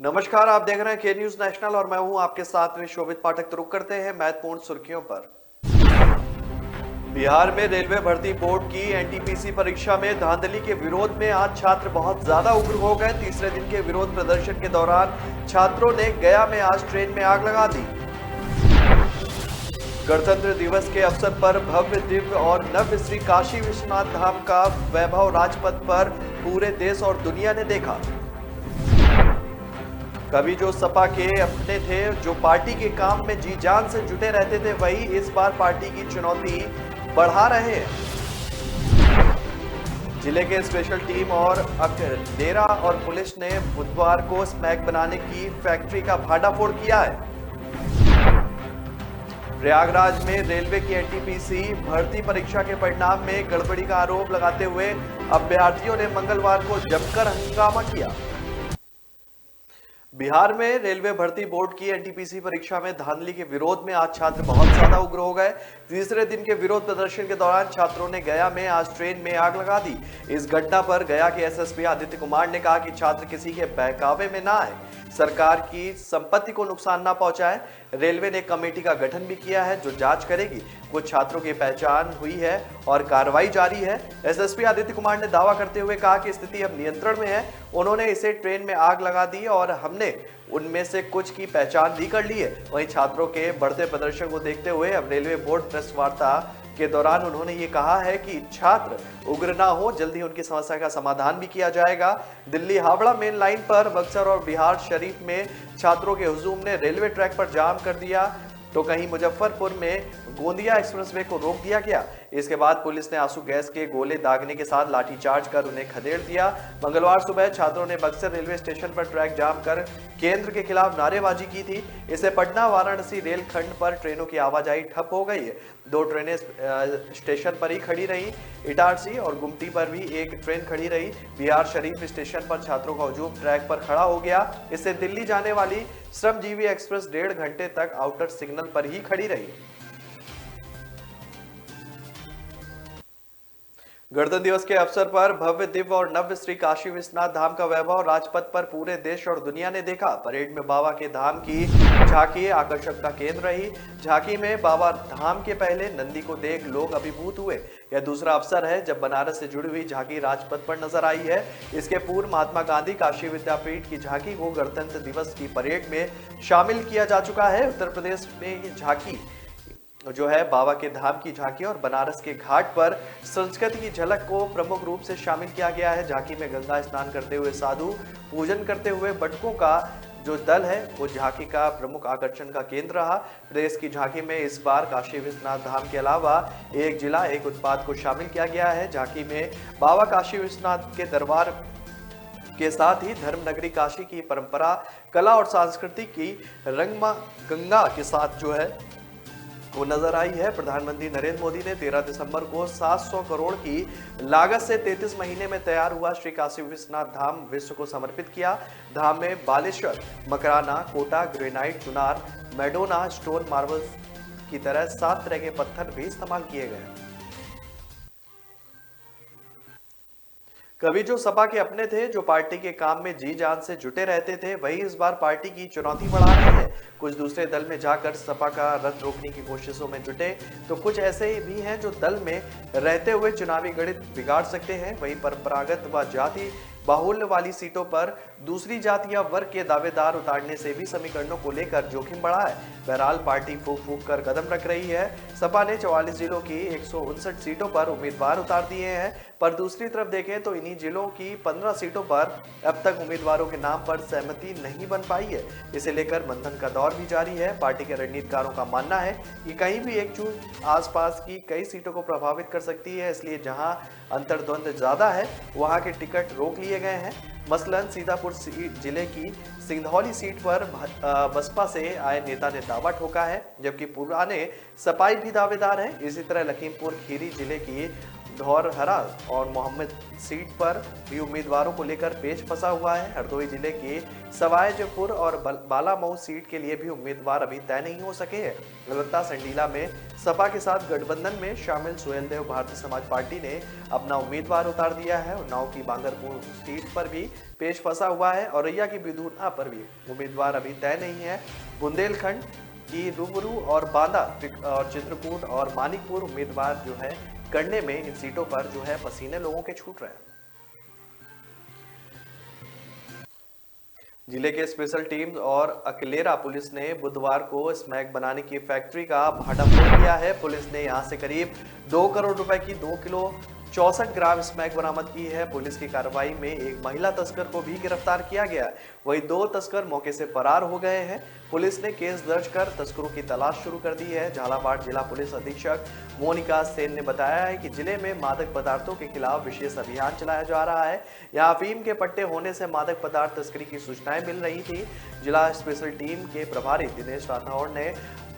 नमस्कार, आप देख रहे हैं के न्यूज नेशनल और मैं हूं आपके साथ में शोभित पाठक। तो रुक करते हैं महत्वपूर्ण सुर्खियों पर। बिहार में रेलवे भर्ती बोर्ड की एनटीपीसी परीक्षा में धांधली के विरोध में आज छात्र बहुत ज्यादा उग्र हो गए। तीसरे दिन के विरोध प्रदर्शन के दौरान छात्रों ने गया में आज ट्रेन में आग लगा दी। गणतंत्र दिवस के अवसर पर भव्य दिव्य और नव्य श्री काशी विश्वनाथ धाम का वैभव राजपथ पर पूरे देश और दुनिया ने देखा। कभी जो सपा के अपने थे, जो पार्टी के काम में जी जान से जुटे रहते थे, वही इस बार पार्टी की चुनौती बढ़ा रहे हैं। जिले के स्पेशल टीम और डेरा और पुलिस ने बुधवार को स्मैक बनाने की फैक्ट्री का भांडाफोड़ किया है। प्रयागराज में रेलवे की एनटीपीसी भर्ती परीक्षा के परिणाम में गड़बड़ी का आरोप लगाते हुए अभ्यर्थियों ने मंगलवार को जमकर हंगामा किया। बिहार में रेलवे भर्ती बोर्ड की एनटीपीसी परीक्षा में धांधली के विरोध में आज छात्र बहुत ज्यादा उग्र हो गए। तीसरे दिन के विरोध प्रदर्शन के दौरान छात्रों ने गया में आज ट्रेन में आग लगा दी। इस घटना पर गया के एसएसपी आदित्य कुमार ने कहा कि छात्र किसी के बहकावे में ना आए, सरकार की संपत्ति को नुकसान ना पहुंचाए। रेलवे ने कमेटी का गठन भी किया है जो जांच करेगी। कुछ छात्रों की पहचान हुई है और कार्रवाई जारी है। एसएसपी आदित्य कुमार ने दावा करते हुए कहा कि स्थिति अब नियंत्रण में है। उन्होंने इसे ट्रेन में आग लगा दी और हमने उनमें से कुछ की पहचान भी कर ली है। वहीं छात्रों के बढ़ते प्रदर्शन को देखते हुए अब रेलवे बोर्ड प्रेस वार्ता के दौरान उन्होंने ये कहा है कि छात्र उग्र ना हो, जल्द ही उनकी समस्या का समाधान भी किया जाएगा। दिल्ली हावड़ा मेन लाइन पर बक्सर और बिहार शरीफ में छात्रों के हुजूम ने रेलवे ट्रैक पर जाम कर दिया, तो कहीं मुजफ्फरपुर में गोंदिया एक्सप्रेसवे को रोक दिया गया। इसके बाद पुलिस ने आंसू गैस के गोले दागने के साथ लाठीचार्ज कर उन्हें खदेड़ दिया। मंगलवार सुबह छात्रों ने बक्सर रेलवे स्टेशन पर ट्रैक जाम कर केंद्र के खिलाफ नारेबाजी की थी। इससे पटना वाराणसी रेल खंड पर ट्रेनों की आवाजाही ठप हो गई है। 2 ट्रेनें स्टेशन पर ही खड़ी रही। इटारसी और गुमटी पर भी एक ट्रेन खड़ी रही। बिहार शरीफ स्टेशन पर छात्रों का हुजूम ट्रैक पर खड़ा हो गया। इससे दिल्ली जाने वाली श्रमजीवी एक्सप्रेस 1.5 घंटे तक आउटर सिग्नल पर ही खड़ी रही। गणतंत्र दिवस के अवसर पर भव्य दिव्य और नव्य श्री काशी विश्वनाथ धाम का वैभव राजपथ पर पूरे देश और दुनिया ने देखा। परेड में बाबा के धाम की झांकी आकर्षक का केंद्र रही। झांकी में बाबा धाम के पहले नंदी को देख लोग अभिभूत हुए। यह दूसरा अवसर है जब बनारस से जुड़ी हुई झांकी राजपथ पर नजर आई है। इसके पूर्व महात्मा गांधी काशी विद्यापीठ की झांकी को गणतंत्र दिवस की परेड में शामिल किया जा चुका है। उत्तर प्रदेश में ये झांकी जो है बाबा के धाम की झांकी और बनारस के घाट पर संस्कृति की झलक को प्रमुख रूप से शामिल किया गया है। झांकी में गंगा स्नान करते हुए साधु पूजन करते हुए बटुकों का जो दल है वो झांकी का प्रमुख आकर्षण का केंद्र रहा। प्रदेश की झांकी में इस बार काशी विश्वनाथ धाम के अलावा एक जिला एक उत्पाद को शामिल किया गया है। झांकी में बाबा काशी विश्वनाथ के दरबार के साथ ही धर्म नगरी काशी की परंपरा, कला और संस्कृति की रंगमा गंगा के साथ जो है वो नजर आई है। प्रधानमंत्री नरेंद्र मोदी ने 13 दिसंबर को 700 करोड़ की लागत से 33 महीने में तैयार हुआ श्री काशी विश्वनाथ धाम विश्व को समर्पित किया। धाम में Baleshwar, Makrana, Kota, granite, Chunar, Madonna, stone marble की तरह 7 तरह के पत्थर भी इस्तेमाल किए गए। कभी जो सपा के अपने थे, जो पार्टी के काम में जी जान से जुटे रहते थे, वही इस बार पार्टी की चुनौती बढ़ा रहे हैं। कुछ दूसरे दल में जाकर सपा का रथ रोकने की कोशिशों में जुटे, तो कुछ ऐसे भी हैं जो दल में रहते हुए चुनावी गणित बिगाड़ सकते हैं। वही परंपरागत व जाति बाहुल्य वाली सीटों पर दूसरी जाति या वर्ग के दावेदार उतारने से भी समीकरणों को लेकर जोखिम बढ़ा है। बहरहाल पार्टी फूक फूक कर कदम रख रही है। सपा ने 44 जिलों की 159 सीटों पर उम्मीदवार उतार दिए हैं, पर दूसरी तरफ देखें तो इन्हीं जिलों की 15 सीटों पर अब तक उम्मीदवारों के नाम पर सहमति नहीं बन पाई है। इसे लेकर मंथन का दौर भी जारी है। पार्टी के रणनीतिकारों का मानना है कि कहीं भी एक चूक आसपास की कई सीटों को प्रभावित कर सकती है, इसलिए जहां अंतर्द्वंद ज्यादा है वहां के टिकट रोक लिए गए हैं। मसलन सीतापुर जिले की सिंधौली सीट पर बसपा से आए नेता ने दावा ठोका है, जबकि पुराने सपाई भी दावेदार हैं। इसी तरह लखीमपुर खीरी जिले की धौरहरा और मोहम्मद सीट पर भी उम्मीदवारों को लेकर पेच फंसा हुआ है। हरदोई जिले के सवाईजपुर और बालामऊ सीट के लिए भी उम्मीदवार अभी तय नहीं हो सके हैं। अलबत्ता संडीला में सपा के साथ गठबंधन में शामिल सुहेलदेव भारतीय समाज पार्टी ने अपना उम्मीदवार उतार दिया है। उन्नाव की बांगरपुर सीट पर भी पेच फंसा हुआ है। औरैया की बिधुना पर भी उम्मीदवार अभी तय नहीं है। बुंदेलखंड की रूबरू और बांदा और चित्रकूट और मानिकपुर उम्मीदवार जो है करने में इन सीटों पर जो है पसीने लोगों के छूट रहे हैं। जिले के स्पेशल टीम और अकलेरा पुलिस ने बुधवार को स्मैक बनाने की फैक्ट्री का भांडाफोड़ किया है। पुलिस ने यहां से करीब 2 करोड़ रुपए की 2 किलो 64 ग्राम स्मैक बरामद की है। पुलिस की कार्रवाई में एक महिला तस्कर को भी गिरफ्तार किया गया। वहीं 2 तस्कर मौके से फरार हो गए हैं। पुलिस ने केस दर्ज कर तस्करों की तलाश शुरू कर दी है। झालावाड़ जिला पुलिस अधीक्षक मोनिका सेन ने बताया है कि जिले में मादक पदार्थों के खिलाफ विशेष अभियान चलाया जा रहा है। यहाँ अफीम के पट्टे होने से मादक पदार्थ तस्करी की सूचनाएं मिल रही थी। जिला स्पेशल टीम के प्रभारी दिनेश राठौड़ ने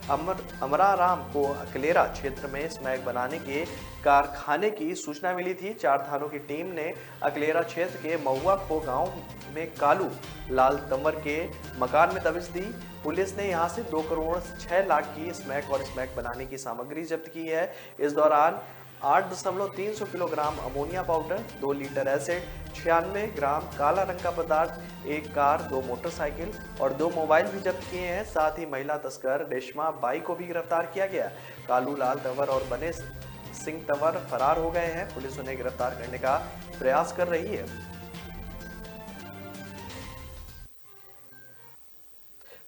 अमराराम को अकलेरा क्षेत्र में स्मैक बनाने के कारखाने की सूचना मिली थी। 4 थानों की टीम ने अकलेरा क्षेत्र के महुआ खो गांव में कालू लाल तंवर के मकान में दबिश दी। पुलिस ने यहां से 2 करोड़ 6 लाख की स्मैक और स्मैक बनाने की सामग्री जब्त की है। इस दौरान 8.3 kilogram ammonia powder, 2 litre acid, 96 ग्राम काला रंग का पदार्थ, 1 कार, 2 मोटरसाइकिल और 2 मोबाइल भी जब्त किए हैं। साथ ही महिला तस्कर रेशमा बाई को भी गिरफ्तार किया गया। कालू लाल तंवर और बने सिंह तंवर फरार हो गए हैं। पुलिस उन्हें गिरफ्तार करने का प्रयास कर रही है।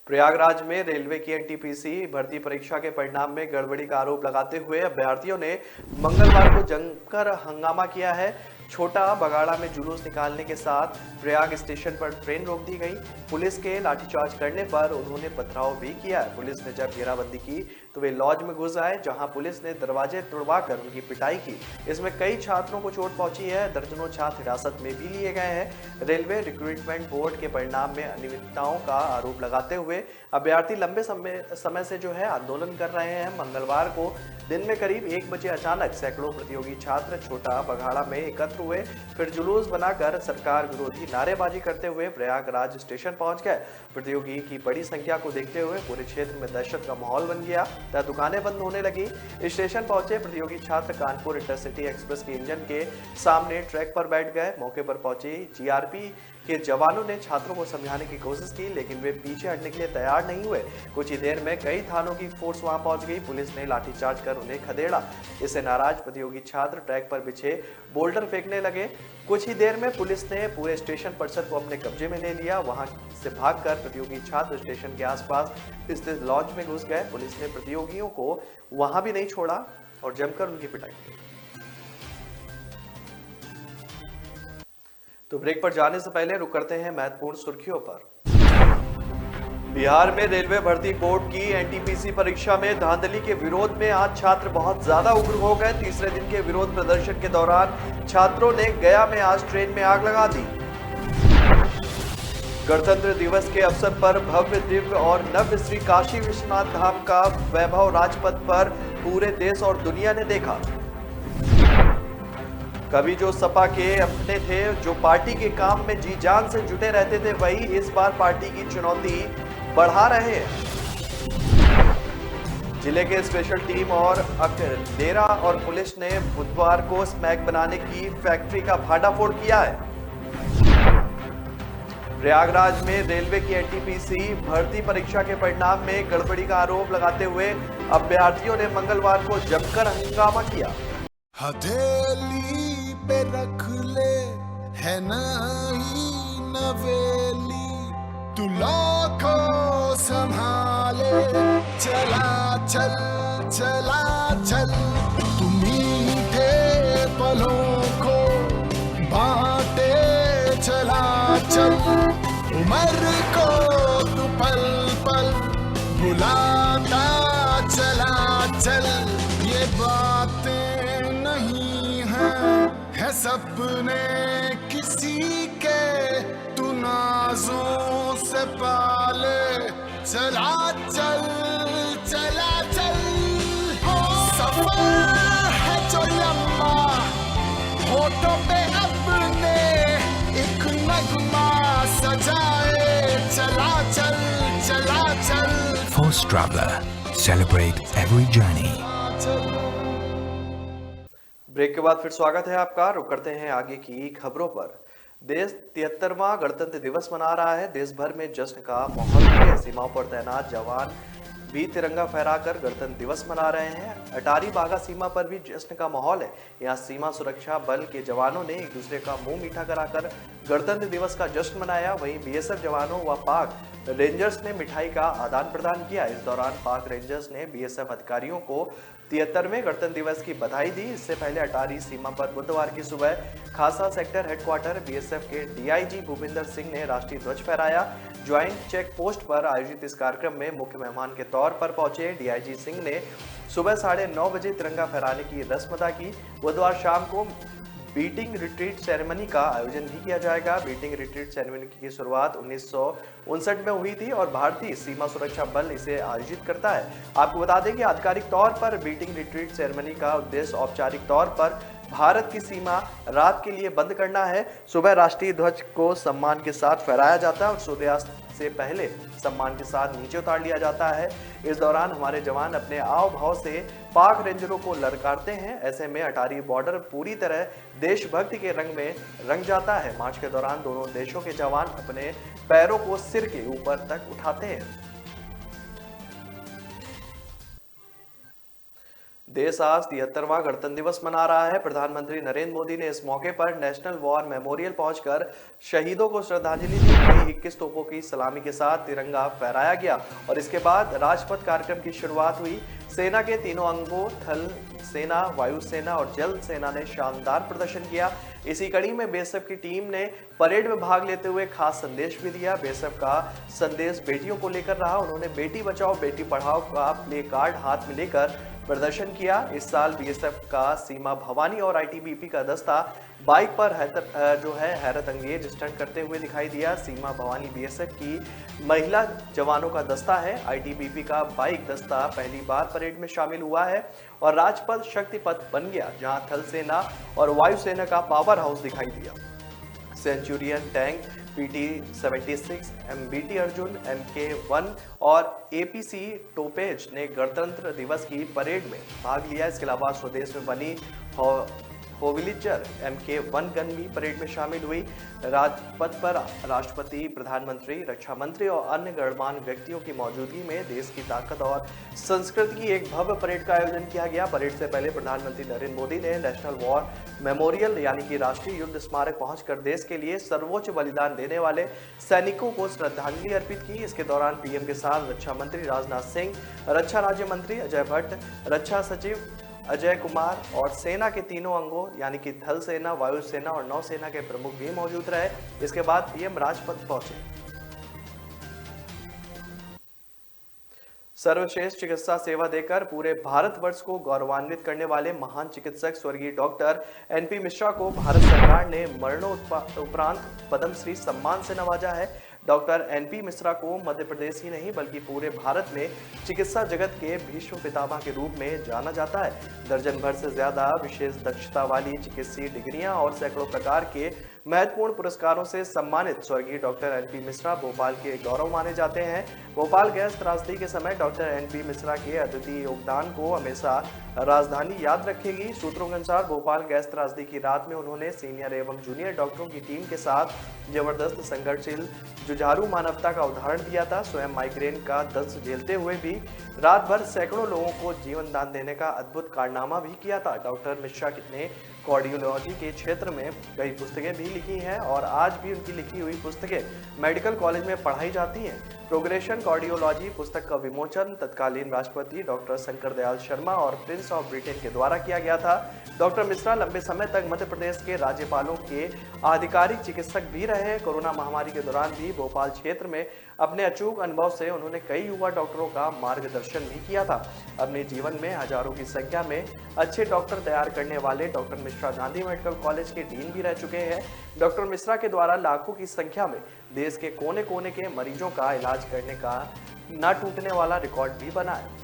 प्रयागराज में रेलवे की एनटीपीसी भर्ती परीक्षा के परिणाम में गड़बड़ी का आरोप लगाते हुए अभ्यर्थियों ने मंगलवार को जमकर हंगामा किया है। छोटा बगाड़ा में जुलूस निकालने के साथ प्रयाग स्टेशन पर ट्रेन रोक दी गई। पुलिस के लाठीचार्ज करने पर उन्होंने पथराव भी किया। पुलिस ने जब घेराबंदी की तो वे लॉज में घुस आए, जहां पुलिस ने दरवाजे तोड़वाकर उनकी पिटाई की। इसमें कई छात्रों को चोट पहुंची है। दर्जनों छात्र हिरासत में भी लिए गए हैं। रेलवे रिक्रूटमेंट बोर्ड के परिणाम में अनियमितताओं का आरोप लगाते हुए अभ्यर्थी लंबे समय से जो है आंदोलन कर रहे हैं। मंगलवार को दिन में करीब 1 बजे अचानक सैकड़ों प्रतियोगी छात्र छोटा बघाड़ा में एकत्र हुए, फिर जुलूस बनाकर सरकार विरोधी नारेबाजी करते हुए प्रयागराज स्टेशन पहुंच गए। प्रतियोगी की बड़ी संख्या को देखते हुए पूरे क्षेत्र में दहशत का माहौल बन गया तथा दुकानें बंद होने लगी। स्टेशन पहुंचे प्रतियोगी छात्र कानपुर इंटरसिटी एक्सप्रेस के इंजन के सामने ट्रैक पर बैठ गए। मौके पर पहुंची जीआरपी के जवानों ने छात्रों को समझाने की कोशिश की, लेकिन वे पीछे हटने के लिए तैयार नहीं हुए। कुछ ही देर में कई थानों की फोर्स वहां पहुंच गई। पुलिस ने लाठीचार्ज कर उन्हें खदेड़ा। इससे नाराज प्रतियोगी छात्र ट्रैक पर बिछे बोल्डर फेंकने लगे। कुछ ही देर में पुलिस ने पूरे स्टेशन परिसर को अपने कब्जे में ले लिया। वहां से भागकर प्रतियोगी छात्र स्टेशन के आसपास स्थित लॉज में घुस गए। पुलिस ने प्रतियोगियों को वहां भी नहीं छोड़ा और जमकर उनकी पिटाई की। तो ब्रेक पर जाने से पहले रुक करते हैं महत्वपूर्ण सुर्खियों पर। बिहार में रेलवे भर्ती बोर्ड की एनटीपीसी परीक्षा में धांधली के विरोध में आज छात्र बहुत ज्यादा उग्र हो गए। तीसरे दिन के विरोध प्रदर्शन के दौरान छात्रों ने गया में आज ट्रेन में आग लगा दी। गणतंत्र दिवस के अवसर पर भव्य, दिव्य और नव्य श्री काशी विश्वनाथ धाम का वैभव राजपथ पर पूरे देश और दुनिया ने देखा। कभी जो सपा के अपने थे, जो पार्टी के काम में जी जान से जुटे रहते थे, वही इस बार पार्टी की चुनौती बढ़ा रहे हैं। जिले के स्पेशल टीम और अकलेरा और पुलिस ने बुधवार को स्मैक बनाने की फैक्ट्री का भांडाफोड़ किया है। प्रयागराज में रेलवे की एनटीपीसी भर्ती परीक्षा के परिणाम में गड़बड़ी का आरोप लगाते हुए अभ्यर्थियों ने मंगलवार को जमकर हंगामा किया। हथेली पे रख ले है नहीं नवेली, तू लाखों संभाले चला चल चला चल, तू मीठे पलों को बांटे चला चल, उम्र को तू पल पल भुलाता चला चल। ये बातें नहीं है सपने किसी के, तू नाजों से पाले चला चल चला चल। सफर है जो लंबा traveler. Celebrate every journey. Break के बाद फिर स्वागत है आपका। रुक करते हैं आगे की खबरों पर। देश 73वां गणतंत्र दिवस मना रहा है। देश भर में जश्न का माहौल है। सीमाओं पर तैनात जवान भी तिरंगा फहराकर गणतंत्र दिवस मना रहे हैं। अटारी बाघा सीमा पर भी जश्न का माहौल है। यहाँ सीमा सुरक्षा बल के जवानों ने एक दूसरे का मुंह मीठा कराकर गणतंत्र दिवस का जश्न मनाया। वहीं बीएसएफ जवानों व पाक रेंजर्स ने मिठाई का आदान प्रदान किया। इस दौरान पाक रेंजर्स ने बीएसएफ अधिकारियों को 73वें गणतंत्र दिवस की बधाई दी। इससे पहले अटारी सीमा पर बुधवार की सुबह खासा सेक्टर हेडक्वार्टर बीएसएफ के डीआईजी भूपिंदर सिंह ने राष्ट्रीय ध्वज फहराया। ज्वाइंट चेक पोस्ट पर आयोजित इस कार्यक्रम में मुख्य मेहमान के तौर पर पहुंचे डीआईजी सिंह ने सुबह 9:30 बजे तिरंगा फहराने की रस्म अदा की। बुधवार शाम को बीटिंग रिट्रीट सेरेमनी का आयोजन भी किया जाएगा। बीटिंग रिट्रीट सेरेमनी की शुरुआत 1959 में हुई थी और भारतीय सीमा सुरक्षा बल इसे आयोजित करता है। आपको बता दें कि आधिकारिक तौर पर बीटिंग रिट्रीट सेरेमनी का उद्देश्य औपचारिक तौर पर भारत की सीमा रात के लिए बंद करना है। सुबह राष्ट्रीय ध्वज को सम्मान के साथ फहराया जाता है और सूर्यास्त से पहले सम्मान के साथ नीचे उतार लिया जाता है। इस दौरान हमारे जवान अपने आव भाव से पाक रेंजरों को ललकारते हैं। ऐसे में अटारी बॉर्डर पूरी तरह देशभक्ति के रंग में रंग जाता है। मार्च के दौरान दोनों देशों के जवान अपने पैरों को सिर के ऊपर तक उठाते हैं। देश आज 73वां गणतंत्र दिवस मना रहा है। प्रधानमंत्री नरेंद्र मोदी ने इस मौके पर नेशनल वॉर मेमोरियल पहुंचकर शहीदों को श्रद्धांजलि दी। 21 तोपों की सलामी के साथ तिरंगा फहराया गया और इसके बाद राजपथ कार्यक्रम की शुरुआत हुई। सेना के तीनों अंगों थल सेना, वायुसेना और जल सेना ने शानदार प्रदर्शन किया। इसी कड़ी में बीएसएफ की टीम ने परेड में भाग लेते हुए खास संदेश भी दिया। बीएसएफ का संदेश बेटियों को लेकर रहा। उन्होंने बेटी बचाओ बेटी पढ़ाओ का प्ले कार्ड हाथ में लेकर प्रदर्शन किया। इस साल बीएसएफ का सीमा भवानी और आईटीबीपी का दस्ता बाइक पर हैरत अंगेज स्टंट करते हुए दिखाई दिया। सीमा भवानी बीएसएफ की महिला जवानों का दस्ता है। आईटीबीपी का बाइक दस्ता पहली बार परेड में शामिल हुआ है और राजपथ शक्ति पथ बन गया, जहां थल सेना और वायुसेना का पावर हाउस दिखाई दिया। Centurion tank, PT-76, MBT Arjun, MK-1 और APC टोपेज ने गणतंत्र दिवस की परेड में भाग लिया। इसके अलावा स्वदेश में बनी होविलिचर MK-1 गन भी परेड में शामिल हुई। राजपथ पर राष्ट्रपति, प्रधानमंत्री, रक्षा मंत्री और अन्य गणमान्य व्यक्तियों की मौजूदगी में देश की ताकत और संस्कृति की एक भव्य परेड का आयोजन किया गया। परेड से पहले प्रधानमंत्री नरेंद्र मोदी ने नेशनल वॉर मेमोरियल यानी कि राष्ट्रीय युद्ध स्मारक पहुंचकर देश के लिए सर्वोच्च बलिदान देने वाले सैनिकों को श्रद्धांजलि अर्पित की। इसके दौरान पीएम के साथ रक्षा मंत्री राजनाथ सिंह, रक्षा राज्य मंत्री अजय भट्ट, रक्षा सचिव अजय कुमार और सेना के तीनों अंगों यानी कि थल सेना, वायुसेना और नौसेना के प्रमुख भी मौजूद रहे। इसके बाद पीएम राजपथ पहुंचे। सर्वश्रेष्ठ चिकित्सा सेवा देकर पूरे भारतवर्ष को गौरवान्वित करने वाले महान चिकित्सक स्वर्गीय डॉक्टर एनपी मिश्रा को भारत सरकार ने मरणोपरांत पद्मश्री सम्मान से नवाजा है। डॉक्टर एनपी मिश्रा को मध्य प्रदेश ही नहीं बल्कि पूरे भारत में चिकित्सा जगत के भीष्म पितामह के रूप में जाना जाता है। दर्जन भर से ज्यादा विशेष दक्षता वाली चिकित्सीय डिग्रियां और सैकड़ों प्रकार के महत्वपूर्ण पुरस्कारों से सम्मानित स्वर्गीय डॉक्टर एनपी मिश्रा भोपाल के गौरव माने जाते हैं। भोपाल गैस त्रासदी के समय डॉक्टर एनपी मिश्रा के अद्वितीय योगदान को हमेशा राजधानी याद रखेगी। सूत्रों के अनुसार भोपाल गैस त्रासदी की रात में उन्होंने सीनियर एवं जूनियर डॉक्टरों की टीम के साथ जबरदस्त संघर्षशील जुझारू मानवता का उदाहरण दिया था। स्वयं माइग्रेन का दर्द झेलते हुए भी रात भर सैकड़ों लोगों को जीवन दान देने का अद्भुत कारनामा भी किया था। डॉक्टर मिश्रा ने कार्डियोलॉजी के क्षेत्र में कई पुस्तकें भी लिखी हैं और आज भी उनकी लिखी हुई पुस्तकें मेडिकल कॉलेज में पढ़ाई जाती हैं। प्रोग्रेशन कार्डियोलॉजी पुस्तक का विमोचन तत्कालीन राष्ट्रपति डॉक्टर शंकर दयाल शर्मा और प्रिंस ऑफ ब्रिटेन के द्वारा किया गया था। डॉक्टर मिश्रा लंबे समय तक मध्य प्रदेश के राज्यपालों के आधिकारिक चिकित्सक भी रहे। कोरोना महामारी के दौरान भी भोपाल क्षेत्र में अपने अचूक अनुभव से उन्होंने कई युवा डॉक्टरों का मार्गदर्शन भी किया था। अपने जीवन में हजारों की संख्या में अच्छे डॉक्टर तैयार करने वाले doctor Mishra Gandhi medical college के डीन भी रह चुके हैं। डॉक्टर मिश्रा के द्वारा लाखों की संख्या में देश के कोने कोने के मरीजों का इलाज करने का न टूटने वाला रिकॉर्ड भी बना है।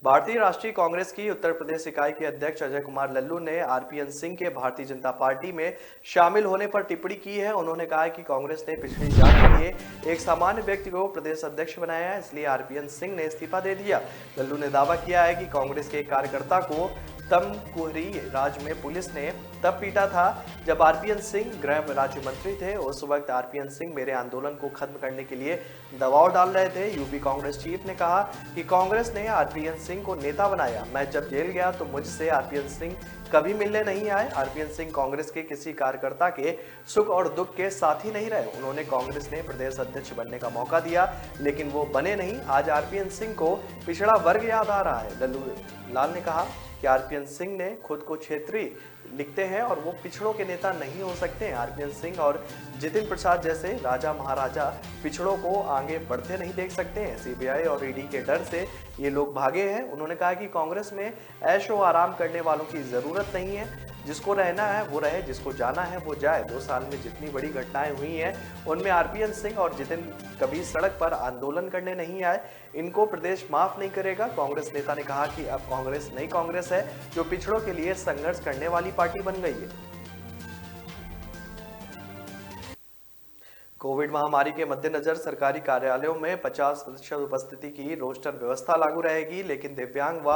भारतीय राष्ट्रीय कांग्रेस की उत्तर प्रदेश इकाई के अध्यक्ष अजय कुमार लल्लू ने आरपीएन सिंह के भारतीय जनता पार्टी में शामिल होने पर टिप्पणी की है। उन्होंने कहा है कि कांग्रेस ने पिछली जांच के लिए एक सामान्य व्यक्ति को प्रदेश अध्यक्ष बनाया है, इसलिए आरपीएन सिंह ने इस्तीफा दे दिया। लल्लू ने दावा किया है कि कांग्रेस के एक कार्यकर्ता को तमकुहरी राज में पुलिस ने तब पीटा था जब आरपीएन सिंह गृह राज्य मंत्री थे। उस वक्त आरपीएन सिंह मेरे आंदोलन को खत्म करने के लिए दबाव डाल रहे थे। यूपी कांग्रेस चीफ ने कहा कि कांग्रेस ने आरपीएन सिंह को नेता बनाया। मैं जब जेल गया तो मुझसे आरपीएन सिंह कभी मिलने नहीं आए। आरपीएन सिंह कांग्रेस के किसी कार्यकर्ता के सुख और दुख के साथी नहीं रहे। उन्होंने कांग्रेस ने प्रदेश अध्यक्ष बनने का मौका दिया, लेकिन वो बने नहीं। आज आरपीएन सिंह को पिछड़ा वर्ग याद आ रहा है। लल्लू लाल ने कहा कि आरपीएन सिंह ने खुद को क्षेत्रीय लिखते हैं और वो पिछड़ों के नेता नहीं हो सकते हैं। आरपीएन सिंह और जितिन प्रसाद जैसे राजा महाराजा पिछड़ों को आगे बढ़ते नहीं देख सकते हैं। सीबीआई और ईडी के डर से ये लोग भागे हैं। उन्होंने कहा कि कांग्रेस में ऐशो आराम करने वालों की जरूरत नहीं है। जिसको रहना है वो रहे, जिसको जाना है वो जाए। 2 साल में जितनी बड़ी घटनाएं हुई हैं उनमें आरपीएन सिंह और जितिन कभी सड़क पर आंदोलन करने नहीं आए। इनको प्रदेश माफ नहीं करेगा। कांग्रेस नेता ने कहा कि अब कांग्रेस नई कांग्रेस है जो पिछड़ों के लिए संघर्ष करने वाली पार्टी बन गई है। कोविड महामारी के मद्देनजर सरकारी कार्यालयों में 50% उपस्थिति की रोस्टर व्यवस्था लागू रहेगी, लेकिन दिव्यांग व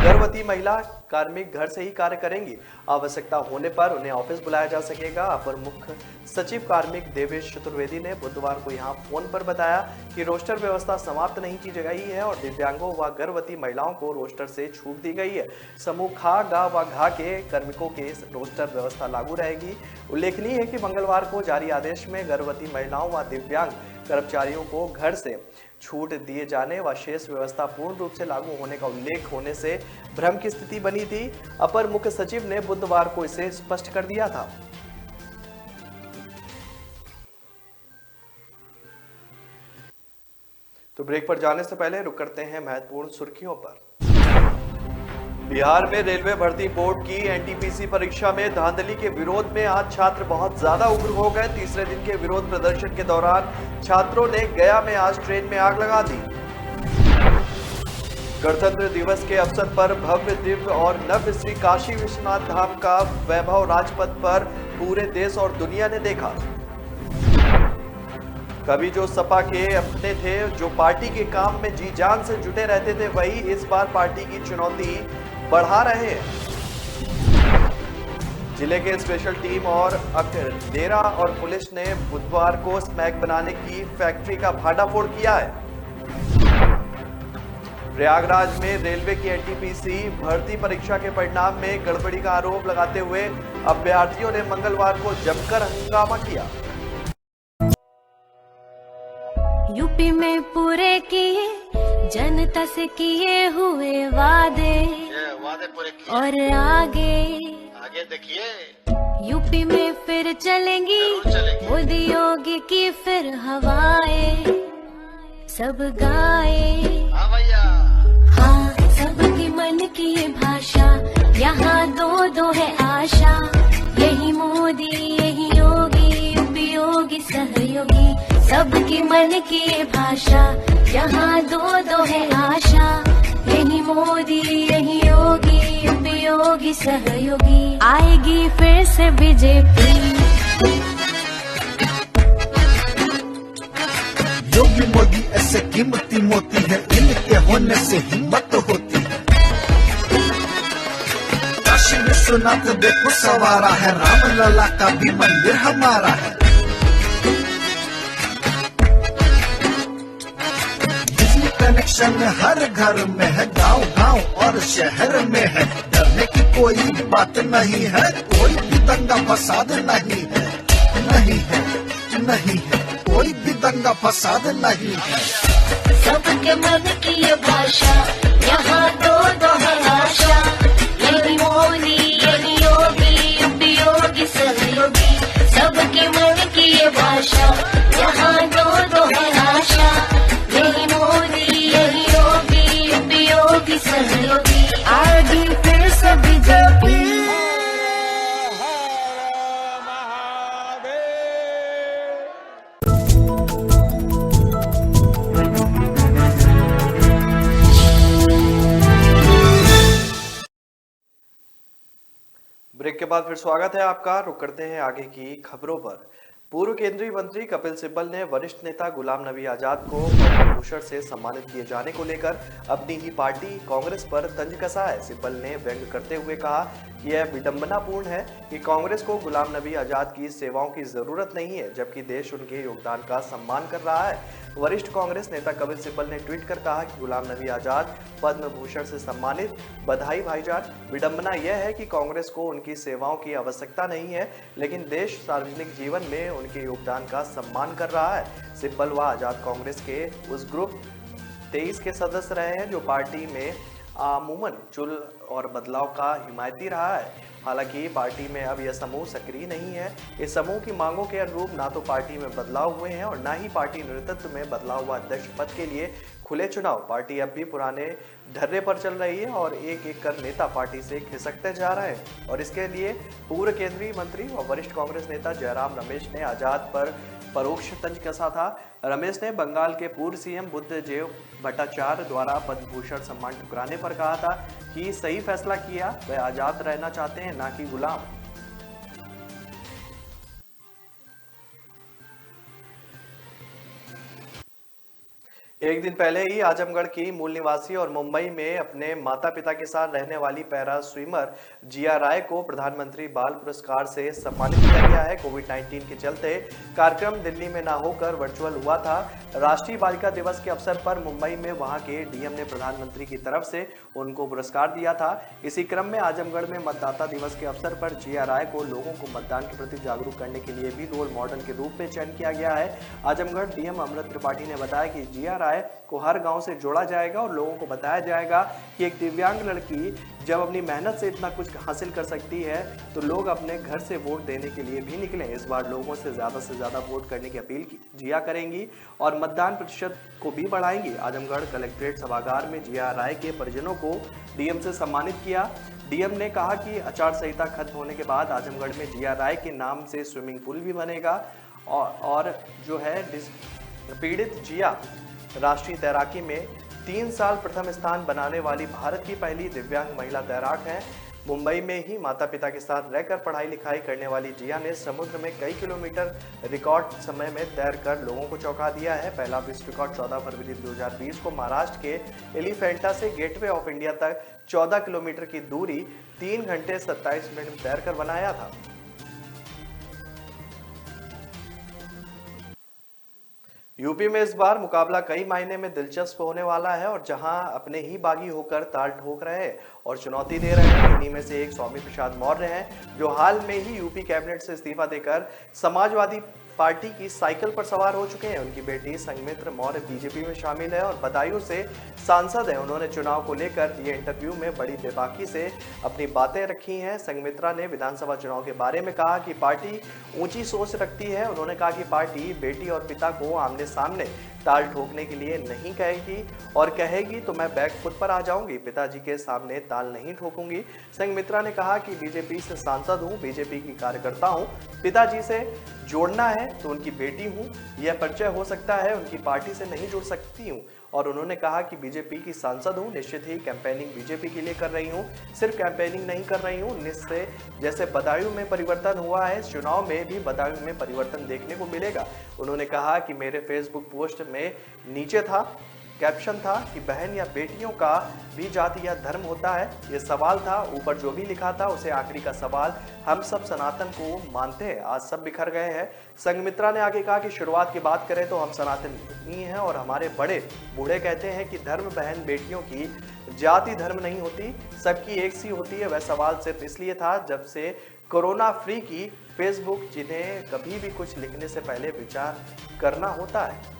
गर्भवती महिला कार्मिक घर से ही कार्य करेंगी। आवश्यकता होने पर उन्हें ऑफिस बुलाया जा सकेगा। अपर मुख्य सचिव कार्मिक देवेश चतुर्वेदी ने बुधवार को यहां फोन पर बताया कि रोस्टर व्यवस्था समाप्त नहीं की गई है और दिव्यांगों व गर्भवती महिलाओं को रोस्टर से छूट दी गई है। समूह खा, गा व घा के कार्मिकों के रोस्टर व्यवस्था लागू रहेगी। उल्लेखनीय है कि मंगलवार को जारी आदेश में गर्भवती महिलाओं व दिव्यांग कर्मचारियों को घर से छूट दिए जाने व शेष व्यवस्था पूर्ण रूप से लागू होने का उल्लेख होने से भ्रम की स्थिति बनी थी। अपर मुख्य सचिव ने बुधवार को इसे स्पष्ट कर दिया था। तो ब्रेक पर जाने से पहले रुक करते हैं महत्वपूर्ण सुर्खियों पर। बिहार में रेलवे भर्ती बोर्ड की एनटीपीसी परीक्षा में धांधली के विरोध में आज छात्र बहुत ज्यादा उग्र हो गए। तीसरे दिन के विरोध प्रदर्शन के दौरान छात्रों ने गया में आज ट्रेन में आग लगा दी। गणतंत्र दिवस के अवसर पर भव्य, दिव्य और नव्य श्री काशी विश्वनाथ धाम का वैभव राजपथ पर पूरे देश और दुनिया ने देखा। कभी जो सपा के अपने थे, जो पार्टी के काम में जी जान से जुटे रहते थे, वही इस बार पार्टी की चुनौती बढ़ा रहे हैं। जिले के स्पेशल टीम और अकडेरा और पुलिस ने बुधवार को स्मैक बनाने की फैक्ट्री का भांडाफोड़ किया है। प्रयागराज में रेलवे की एनटीपीसी भर्ती परीक्षा के परिणाम में गड़बड़ी का आरोप लगाते हुए अभ्यर्थियों ने मंगलवार को जमकर हंगामा किया। यूपी में पूरे किए जनता से किए हुए वादे पूरे किए और आगे देखिए यूपी में फिर चलेंगी मोदी योगी की फिर हवाएं सब गाए। हाँ भैया, हाँ सबकी मन की ये भाषा, यहाँ दो दो है आशा। यही मोदी यही योगी उपयोगी सहयोगी, सबकी मन की ये भाषा, यहाँ दो दो है आशा। यही मोदी यही योगी उपयोगी सहयोगी, आएगी फिर से बीजेपी। योगी मोदी ऐसे कीमती मोती है, इनके होने से हिम्मत होती है। काशी विश्वनाथ देखो सवारा है, राम लला का भी मंदिर हमारा है। बिजली कनेक्शन हर घर में है, गांव गांव और शहर में है। डरने की कोई बात नहीं है, कोई भी दंगा फसाद नहीं है, नहीं है, नहीं है, कोई भी दंगा फसाद नहीं है। सबके मन की ये भाषा, यहाँ दो दो है आशा। यही मोदी यही योगी उपयोगी सहयोगी, सबके मन की ये भाषा, यहाँ दो दो है आशा। यही मोदी यही योगी उपयोगी सहयोगी, आगे फिर से बीजेपी। के बाद फिर स्वागत है आपका। रुक करते हैं आगे की खबरों पर। पूर्व केंद्रीय मंत्री कपिल सिब्बल ने वरिष्ठ नेता गुलाम नबी आजाद को पद्म भूषण से सम्मानित किए जाने को लेकर अपनी ही पार्टी कांग्रेस पर तंज कसा है। सिब्बल ने व्यंग करते हुए कहा कि यह विडंबनापूर्ण है कि कांग्रेस को गुलाम नबी आजाद की सेवाओं की जरूरत नहीं है, जबकि देश उनके योगदान का सम्मान कर रहा है। वरिष्ठ कांग्रेस नेता कपिल सिब्बल ने ट्वीट कर कहा कि गुलाम नबी आजाद पद्म भूषण से सम्मानित, बधाई भाईजान। विडंबना यह है कि कांग्रेस को उनकी सेवाओं की आवश्यकता नहीं है, लेकिन देश सार्वजनिक जीवन में उनके योगदान का सम्मान कर रहा है। सिब्बल व आजाद कांग्रेस के उस ग्रुप 23 के सदस्य रहे हैं जो पार्टी में अमूमन चुल और बदलाव का हिमायती रहा है। हालांकि पार्टी में अब यह समूह सक्रिय नहीं है। इस समूह की मांगों के अनुरूप ना तो पार्टी में बदलाव हुए हैं और ना ही पार्टी नेतृत्व में बदलाव हुआ अध्यक्ष पद के लिए खुले चुनाव। पार्टी अब भी पुराने ढर्रे पर चल रही है और एक एक कर नेता पार्टी से खिसकते जा रहे हैं और इसके लिए पूर्व केंद्रीय मंत्री और वरिष्ठ कांग्रेस नेता जयराम रमेश ने आजाद पर परोक्ष तंज कसा था। रमेश ने बंगाल के पूर्व सीएम बुद्धदेव भट्टाचार्य द्वारा पद्म भूषण सम्मान ठुकराने पर कहा था कि सही फैसला किया, वह आजाद रहना चाहते हैं, ना कि गुलाम। एक दिन पहले ही आजमगढ़ की मूल निवासी और मुंबई में अपने माता पिता के साथ रहने वाली पैरा स्विमर जिया राय को प्रधानमंत्री बाल पुरस्कार से सम्मानित किया गया है। कोविड-19 के चलते कार्यक्रम दिल्ली में ना होकर वर्चुअल हुआ था। राष्ट्रीय बालिका दिवस के अवसर पर मुंबई में वहां के डीएम ने प्रधानमंत्री की तरफ से उनको पुरस्कार दिया था। इसी क्रम में आजमगढ़ में मतदाता दिवस के अवसर पर जिया राय को लोगों को मतदान के प्रति जागरूक करने के लिए भी रोल मॉडल के रूप में चयन किया गया है। आजमगढ़ डीएम अमृत त्रिपाठी ने बताया कि जिया राय को हर गांव से जोड़ा जाएगा और लोगों को बताया जाएगा कि एक दिव्यांग लड़की जब अपनी मेहनत से इतना कुछ हासिल कर सकती है तो लोग अपने घर से वोट देने के लिए भी निकलें। इस बार लोगों से ज्यादा वोट करने की अपील जिया करेंगी और मतदान प्रतिशत को भी बढ़ाएंगी। आजमगढ़ कलेक्ट्रेट सभागार में जिया राय के परिजनों को डीएम से सम्मानित किया। डीएम ने कहा कि आचार संहिता खत्म होने के बाद आजमगढ़ में जिया राय के नाम से स्विमिंग पूल भी बनेगा और जो है पीड़ित जिया राष्ट्रीय तैराकी में 3 साल प्रथम स्थान बनाने वाली भारत की पहली दिव्यांग महिला तैराक हैं। मुंबई में ही माता पिता के साथ रहकर पढ़ाई लिखाई करने वाली जिया ने समुद्र में कई किलोमीटर रिकॉर्ड समय में तैरकर लोगों को चौंका दिया है। पहला विश्व रिकॉर्ड 14 फरवरी 2020 को महाराष्ट्र के एलिफेंटा से गेटवे ऑफ इंडिया तक 14 किलोमीटर की दूरी 3 घंटे 27 मिनट में तैरकर बनाया था। यूपी में इस बार मुकाबला कई मायने में दिलचस्प होने वाला है और जहां अपने ही बागी होकर ताल ठोक रहे हैं और चुनौती दे रहे हैं, इन्हीं में से एक स्वामी प्रसाद मौर्य हैं जो हाल में ही यूपी कैबिनेट से इस्तीफा देकर समाजवादी पार्टी की साइकिल पर सवार हो चुके हैं। उनकी बेटी संघमित्रा मौर्य बीजेपी में शामिल है और बदायूं से सांसद है। उन्होंने चुनाव को लेकर दिए इंटरव्यू में बड़ी बेबाकी से अपनी बातें रखी हैं। संघमित्रा ने विधानसभा चुनाव के बारे में कहा कि पार्टी ऊंची सोच रखती है। उन्होंने कहा कि पार्टी बेटी और पिता को आमने सामने ताल ठोकने के लिए नहीं कहेगी और कहेगी तो मैं बैकफुट पर आ जाऊंगी, पिताजी के सामने ताल नहीं ठोकूंगी। संघमित्रा ने कहा कि बीजेपी से सांसद हूं, बीजेपी की कार्यकर्ता हूं, पिताजी से जोड़ना है तो उनकी बेटी हूं, यह परिचय हो सकता है, उनकी पार्टी से नहीं जुड़ सकती हूं। और उन्होंने कहा कि बीजेपी की सांसद हूं, निश्चित ही कैंपेनिंग बीजेपी के लिए कर रही हूं, सिर्फ कैंपेनिंग नहीं कर रही हूं। निश्चय जैसे बदायूं में परिवर्तन हुआ है, चुनाव में भी बदायूं में परिवर्तन देखने को मिलेगा। उन्होंने कहा कि मेरे फेसबुक पोस्ट में नीचे था कैप्शन था कि बहन या बेटियों का भी जाति या धर्म होता है, ये सवाल था। ऊपर जो भी लिखा था उसे आखिरी का सवाल, हम सब सनातन को मानते हैं, आज सब बिखर गए हैं। संघमित्रा ने आगे कहा कि शुरुआत की बात करें तो हम सनातनी हैं और हमारे बड़े बूढ़े कहते हैं कि धर्म बहन बेटियों की जाति धर्म नहीं होती, सबकी एक सी होती है। वह सवाल सिर्फ इसलिए था जब से कोरोना फ्री की फेसबुक, जिन्हें कभी भी कुछ लिखने से पहले विचार करना होता है।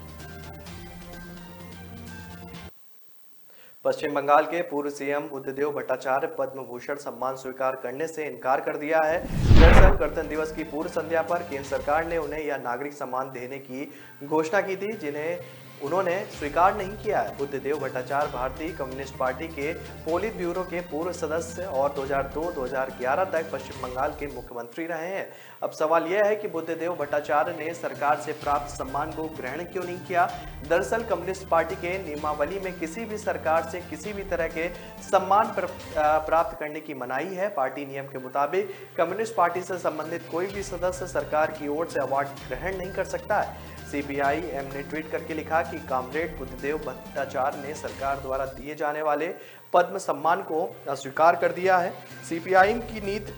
पश्चिम बंगाल के पूर्व सीएम बुद्धदेव भट्टाचार्य पद्म भूषण सम्मान स्वीकार करने से इनकार कर दिया है। दरअसल गणतंत्र दिवस की पूर्व संध्या पर केंद्र सरकार ने उन्हें यह नागरिक सम्मान देने की घोषणा की थी, जिन्हें उन्होंने स्वीकार नहीं किया है। बुद्धदेव भट्टाचार्य भारतीय कम्युनिस्ट पार्टी के पोलित ब्यूरो के पूर्व सदस्य और 2002-2011 तक पश्चिम बंगाल के मुख्यमंत्री रहे हैं। अब सवाल यह है कि बुद्धदेव भट्टाचार्य ने सरकार से प्राप्त सम्मान को ग्रहण क्यों नहीं किया। दरअसल कम्युनिस्ट पार्टी के नियमावली में किसी भी सरकार से किसी भी तरह के सम्मान प्राप्त करने की मनाही है। पार्टी नियम के मुताबिक कम्युनिस्ट पार्टी से संबंधित कोई भी सदस्य सरकार की ओर से अवार्ड ग्रहण नहीं कर सकता है। सीपीआई-एम ने ट्वीट करके लिखा कि कॉमरेड बुद्धदेव भट्टाचार्य ने सरकार द्वारा दिए जाने वाले पद्म सम्मान को अस्वीकार कर दिया है। सीपीआई की नीति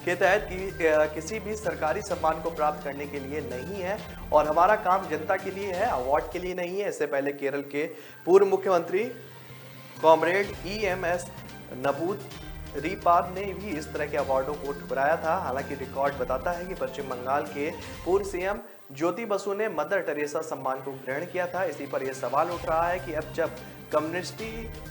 के तहत किसी भी सरकारी सम्मान को प्राप्त करने के लिए नहीं है और हमारा काम जनता के लिए है, अवार्ड के लिए नहीं है। इससे पहले केरल के पूर्व मुख्यमंत्री कॉमरेड EMS नबूदरीपाद ने भी इस तरह के अवार्डों को ठुकराया था। हालांकि रिकॉर्ड बताता है कि पश्चिम बंगाल के पूर्व सीएम ज्योति बसु ने मदर टेरेसा सम्मान को ग्रहण किया था। इसी पर यह सवाल उठ रहा है कि अब जब कम्युनिस्ट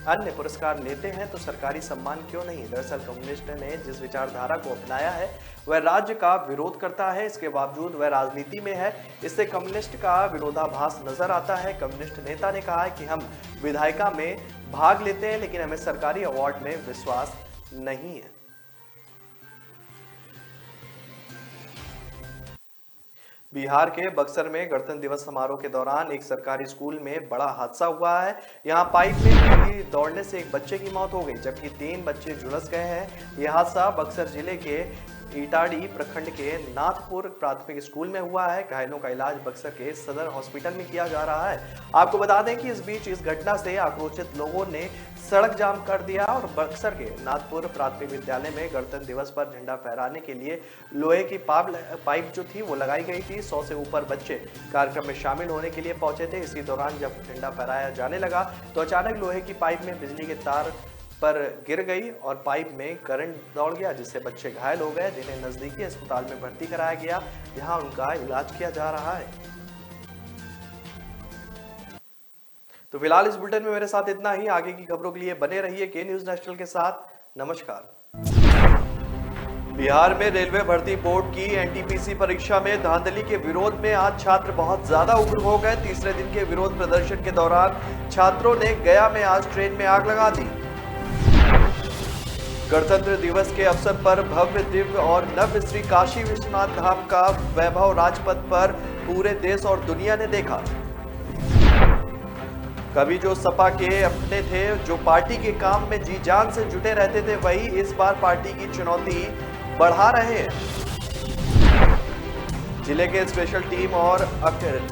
अन्य पुरस्कार लेते हैं तो सरकारी सम्मान क्यों नहीं। दरअसल कम्युनिस्ट ने जिस विचारधारा को अपनाया है वह राज्य का विरोध करता है, इसके बावजूद वह राजनीति में है। इससे कम्युनिस्ट का विरोधाभास नजर आता है। कम्युनिस्ट नेता ने कहा है कि हम विधायिका में भाग लेते हैं लेकिन हमें सरकारी अवार्ड में विश्वास नहीं है। बिहार के बक्सर में गणतंत्र दिवस समारोह के दौरान एक सरकारी स्कूल में बड़ा हादसा हुआ है। यहां पाइप में दौड़ने से एक बच्चे की मौत हो गई जबकि 3 बच्चे झुलस गए हैं। यह हादसा बक्सर जिले के इटाड़ी प्रखंड के नाथपुर प्राथमिक स्कूल में हुआ है। घायलों का इलाज बक्सर के सदर हॉस्पिटल में किया जा रहा है। आपको बता दें कि इस बीच इस घटना से आक्रोशित लोगों ने सड़क जाम कर दिया और बक्सर के नाथपुर प्राथमिक विद्यालय में गणतंत्र दिवस पर झंडा फहराने के लिए लोहे की पाइप जो थी वो लगाई गई थी। 100 से ऊपर बच्चे कार्यक्रम में शामिल होने के लिए पहुंचे थे। इसी दौरान जब झंडा फहराया जाने लगा तो अचानक लोहे की पाइप में बिजली के तार पर गिर गई और पाइप में करंट दौड़ गया जिससे बच्चे घायल हो गए, जिन्हें नजदीकी अस्पताल में भर्ती कराया गया जहां उनका इलाज किया जा रहा है। तो फिलहाल इस बुलेटिन में मेरे साथ इतना ही। आगे की खबरों के लिए बने रहिए के न्यूज नेशनल के साथ। नमस्कार। बिहार में रेलवे भर्ती बोर्ड की एनटीपीसी परीक्षा में धांधली के विरोध में आज छात्र बहुत ज्यादा उग्र हो गए। तीसरे दिन के विरोध प्रदर्शन के दौरान छात्रों ने गया में आज ट्रेन में आग लगा दी। गणतंत्र दिवस के अवसर पर भव्य दिव्य और नव्य श्री काशी विश्वनाथ धाम का वैभव राजपथ पर पूरे देश और दुनिया ने देखा। कभी जो सपा के अपने थे, जो पार्टी के काम में जी जान से जुटे रहते थे, वही इस बार पार्टी की चुनौती बढ़ा रहे हैं। जिले के स्पेशल टीम और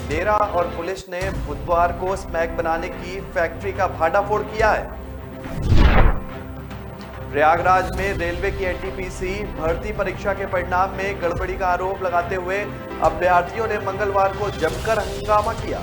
डेरा और पुलिस ने बुधवार को स्मैक बनाने की फैक्ट्री का भांडाफोड़ किया है। प्रयागराज में रेलवे की एनटीपीसी भर्ती परीक्षा के परिणाम में गड़बड़ी का आरोप लगाते हुए अभ्यर्थियों ने मंगलवार को जमकर हंगामा किया।